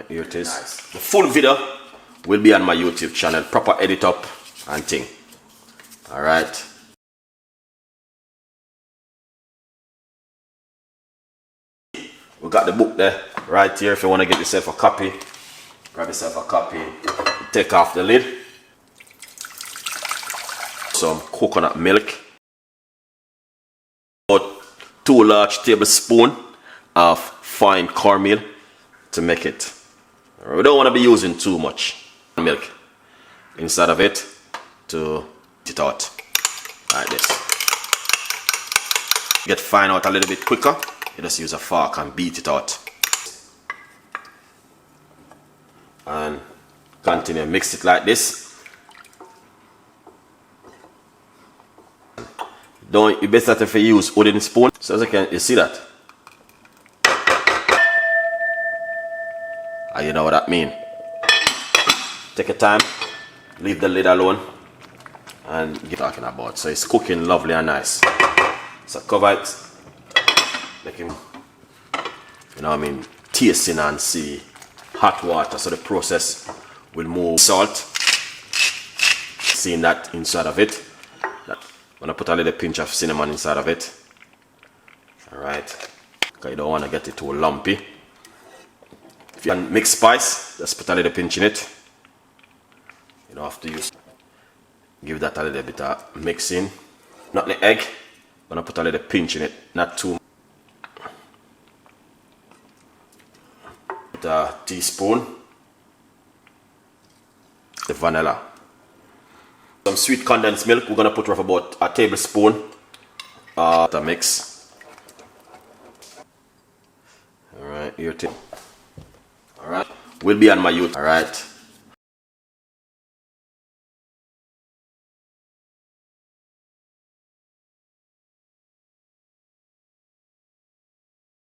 here it is. Nice. The full video will be on my YouTube channel, proper edit up and thing. Alright. We got the book there, right here. If you want to get yourself a copy, grab yourself a copy, take off the lid. Some coconut milk. About 2 large tablespoons of fine cornmeal to make it. We don't want to be using too much milk inside of it to get it out like this. Get fine out a little bit quicker. You just use a fork and beat it out. And continue mix it like this. You best if you use wooden spoon. So as you see that? And you know what that means. Take your time, leave the lid alone, and get talking about. So it's cooking lovely and nice. So cover it. Make him, you know what I mean, tasting and see hot water, so the process will move salt. Seeing that inside of it. I'm gonna put a little pinch of cinnamon inside of it. Alright. Because you don't want to get it too lumpy. If you want mixed spice, just put a little pinch in it. You don't have to use. Give that a little bit of mixing. Not the egg. I'm gonna put a little pinch in it, not too much. A teaspoon the vanilla, some sweet condensed milk. We're gonna put rough about a tablespoon to mix. All right, here too. All right, we'll be on my YouTube. All right.